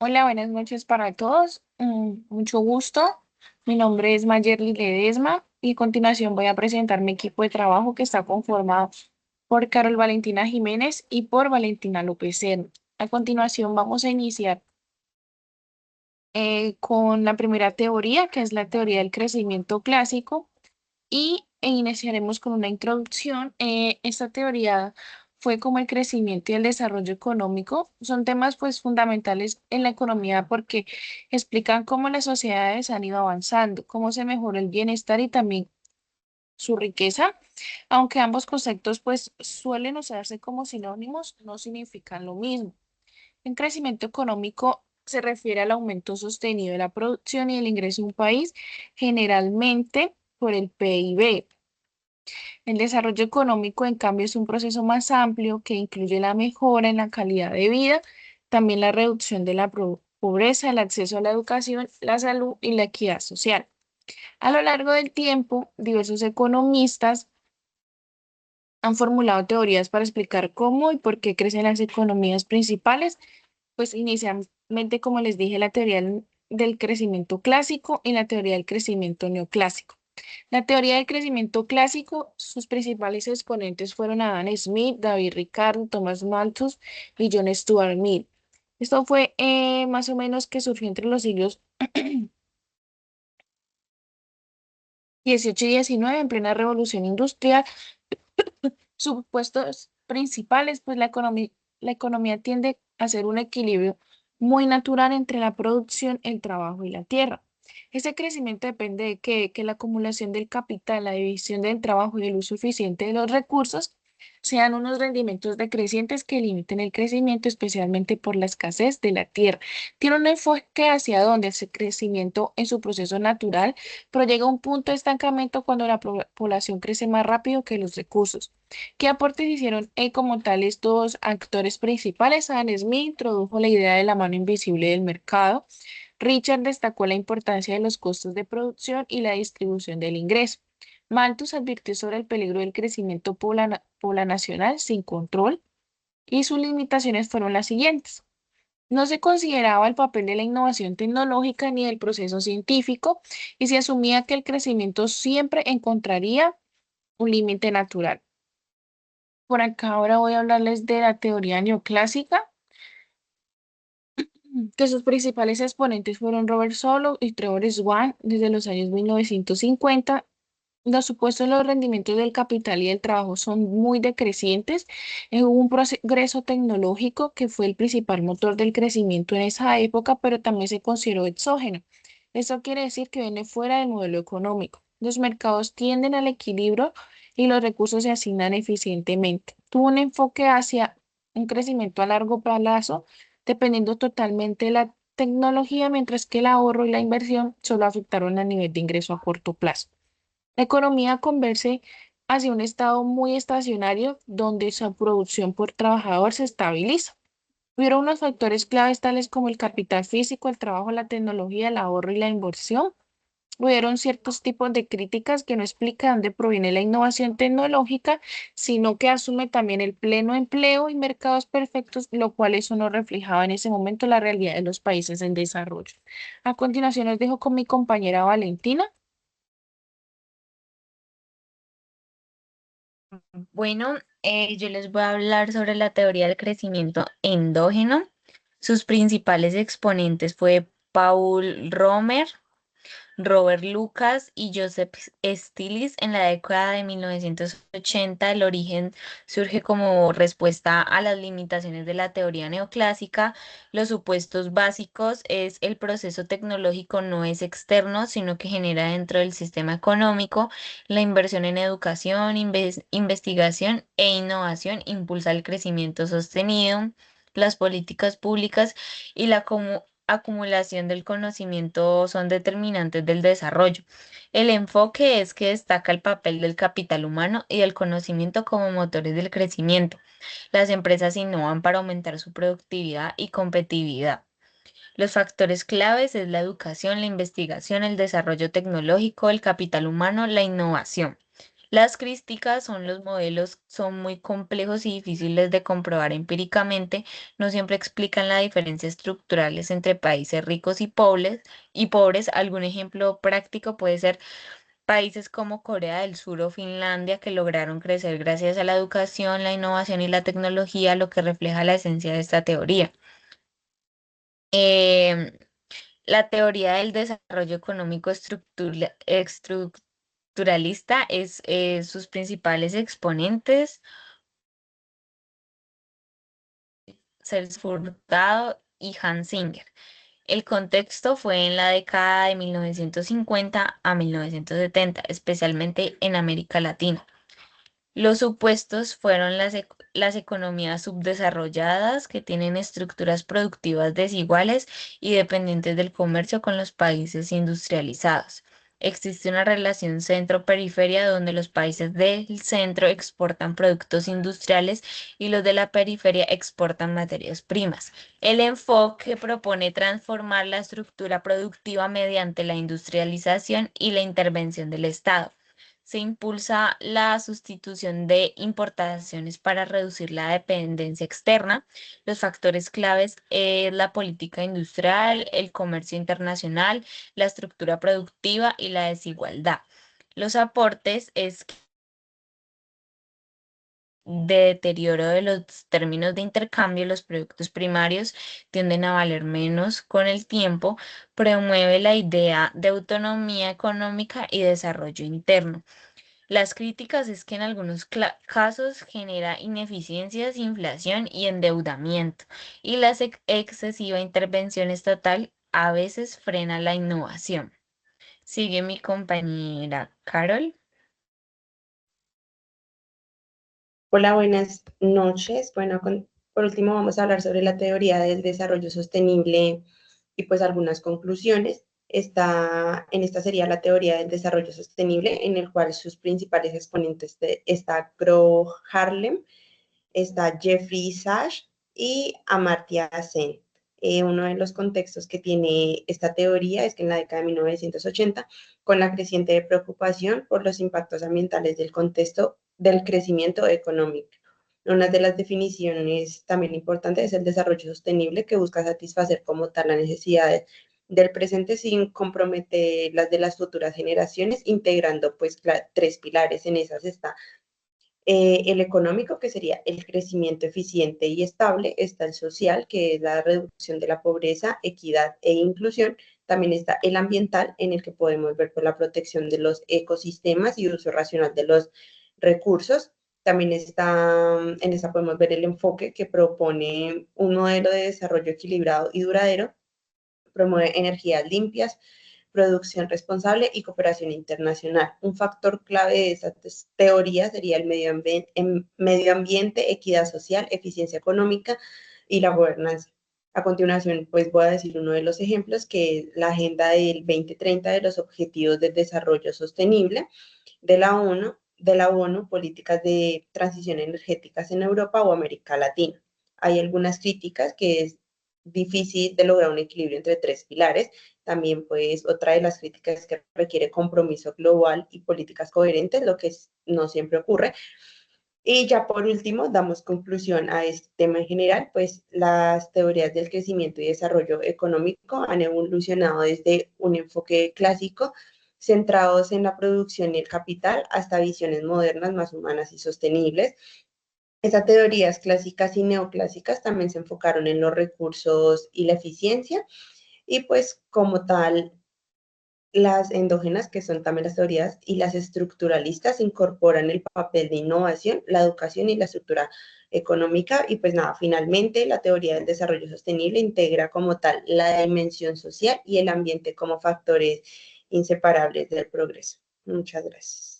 Hola, buenas noches para todos. Mucho gusto. Mi nombre es Mayerly Ledesma y a continuación voy a presentar mi equipo de trabajo que está conformado por Carol Valentina Jiménez y por Valentina López Serna. A continuación vamos a iniciar con la primera teoría, que es la teoría del crecimiento clásico y iniciaremos con una introducción. Esta teoría fue como el crecimiento y el desarrollo económico. Son temas pues fundamentales en la economía porque explican cómo las sociedades han ido avanzando, cómo se mejoró el bienestar y también su riqueza. Aunque ambos conceptos pues suelen usarse como sinónimos, no significan lo mismo. El crecimiento económico se refiere al aumento sostenido de la producción y el ingreso de un país, generalmente por el PIB. El desarrollo económico, en cambio, es un proceso más amplio que incluye la mejora en la calidad de vida, también la reducción de la pobreza, el acceso a la educación, la salud y la equidad social. A lo largo del tiempo, diversos economistas han formulado teorías para explicar cómo y por qué crecen las economías principales, pues inicialmente, como les dije, la teoría del crecimiento clásico y la teoría del crecimiento neoclásico. La teoría del crecimiento clásico, sus principales exponentes fueron Adam Smith, David Ricardo, Thomas Malthus y John Stuart Mill. Esto fue más o menos que surgió entre los siglos XVIII y XIX en plena revolución industrial. Sus puestos principales, pues la economía tiende a ser un equilibrio muy natural entre la producción, el trabajo y la tierra. Ese crecimiento depende de que la acumulación del capital, la división del trabajo y el uso eficiente de los recursos sean unos rendimientos decrecientes que limiten el crecimiento, especialmente por la escasez de la tierra. Tiene un enfoque hacia donde ese crecimiento en su proceso natural, pero llega a un punto de estancamiento cuando la población crece más rápido que los recursos. ¿Qué aportes hicieron como tal estos actores principales? Adam Smith introdujo la idea de la mano invisible del mercado. Richard destacó la importancia de los costos de producción y la distribución del ingreso. Malthus advirtió sobre el peligro del crecimiento poblacional sin control y sus limitaciones fueron las siguientes. No se consideraba el papel de la innovación tecnológica ni del proceso científico y se asumía que el crecimiento siempre encontraría un límite natural. Por acá ahora voy a hablarles de la teoría neoclásica, que sus principales exponentes fueron Robert Solow y Trevor Swan desde los años 1950. Los supuestos los rendimientos del capital y del trabajo son muy decrecientes. Hubo un progreso tecnológico que fue el principal motor del crecimiento en esa época, pero también se consideró exógeno. Eso quiere decir que viene fuera del modelo económico. Los mercados tienden al equilibrio y los recursos se asignan eficientemente. Tuvo un enfoque hacia un crecimiento a largo plazo, dependiendo totalmente de la tecnología, mientras que el ahorro y la inversión solo afectaron a nivel de ingreso a corto plazo. La economía converge hacia un estado muy estacionario donde su producción por trabajador se estabiliza. Hubieron unos factores claves tales como el capital físico, el trabajo, la tecnología, el ahorro y la inversión. Hubieron ciertos tipos de críticas que no explican dónde proviene la innovación tecnológica, sino que asume también el pleno empleo y mercados perfectos, lo cual eso no reflejaba en ese momento la realidad de los países en desarrollo. A continuación, os dejo con mi compañera Valentina. Bueno, yo les voy a hablar sobre la teoría del crecimiento endógeno. Sus principales exponentes fue Paul Romer, Robert Lucas y Joseph Stiglitz en la década de 1980. El origen surge como respuesta a las limitaciones de la teoría neoclásica. Los supuestos básicos es el proceso tecnológico no es externo, sino que genera dentro del sistema económico. La inversión en educación, investigación e innovación impulsa el crecimiento sostenido. Las políticas públicas y la acumulación del conocimiento son determinantes del desarrollo. El enfoque es que destaca el papel del capital humano y del conocimiento como motores del crecimiento. Las empresas innovan para aumentar su productividad y competitividad. Los factores claves es la educación, la investigación, el desarrollo tecnológico, el capital humano, la innovación. Las críticas son los modelos, son muy complejos y difíciles de comprobar empíricamente, no siempre explican las diferencias estructurales entre países ricos y pobres. Algún ejemplo práctico puede ser países como Corea del Sur o Finlandia que lograron crecer gracias a la educación, la innovación y la tecnología, lo que refleja la esencia de esta teoría. Em, la teoría del desarrollo económico estructuralista es sus principales exponentes, Cels Furtado y Hans Singer. El contexto fue en la década de 1950 a 1970, especialmente en América Latina. Los supuestos fueron las economías subdesarrolladas que tienen estructuras productivas desiguales y dependientes del comercio con los países industrializados. Existe una relación centro-periferia donde los países del centro exportan productos industriales y los de la periferia exportan materias primas. El enfoque propone transformar la estructura productiva mediante la industrialización y la intervención del Estado. Se impulsa la sustitución de importaciones para reducir la dependencia externa. Los factores claves es la política industrial, el comercio internacional, la estructura productiva y la desigualdad. Los aportes es de deterioro de los términos de intercambio, los productos primarios tienden a valer menos con el tiempo, promueve la idea de autonomía económica y desarrollo interno. Las críticas es que en algunos casos genera ineficiencias, inflación y endeudamiento, y la excesiva intervención estatal a veces frena la innovación. Sigue mi compañera Carol. Hola, buenas noches. Bueno, por último vamos a hablar sobre la teoría del desarrollo sostenible y pues algunas conclusiones. En esta sería la teoría del desarrollo sostenible, en el cual sus principales exponentes está Gro Harlem, está Jeffrey Sachs y Amartya Sen. Uno de los contextos que tiene esta teoría es que en la década de 1980, con la creciente preocupación por los impactos ambientales del contexto del crecimiento económico, una de las definiciones también importantes es el desarrollo sostenible, que busca satisfacer como tal las necesidades del presente sin comprometer las de las futuras generaciones, integrando pues tres pilares. En esas está el económico, que sería el crecimiento eficiente y estable; está el social, que es la reducción de la pobreza, equidad e inclusión; también está el ambiental, en el que podemos ver por la protección de los ecosistemas y uso racional de los recursos. También está, en esta podemos ver el enfoque que propone un modelo de desarrollo equilibrado y duradero, promueve energías limpias, producción responsable y cooperación internacional. Un factor clave de esta teoría sería el medio ambiente, equidad social, eficiencia económica y la gobernanza. A continuación, pues voy a decir uno de los ejemplos, que es la Agenda del 2030 de los Objetivos de Desarrollo Sostenible de la ONU, políticas de transición energéticas en Europa o América Latina. Hay algunas críticas que es difícil de lograr un equilibrio entre tres pilares. También, pues, otra de las críticas es que requiere compromiso global y políticas coherentes, lo que no siempre ocurre. Y ya por último, damos conclusión a este tema en general, pues las teorías del crecimiento y desarrollo económico han evolucionado desde un enfoque clásico, centrados en la producción y el capital, hasta visiones modernas, más humanas y sostenibles. Estas teorías clásicas y neoclásicas también se enfocaron en los recursos y la eficiencia, y pues como tal, las endógenas, que son también las teorías, y las estructuralistas incorporan el papel de innovación, la educación y la estructura económica. Y pues nada, finalmente la teoría del desarrollo sostenible integra como tal la dimensión social y el ambiente como factores inseparables del progreso. Muchas gracias.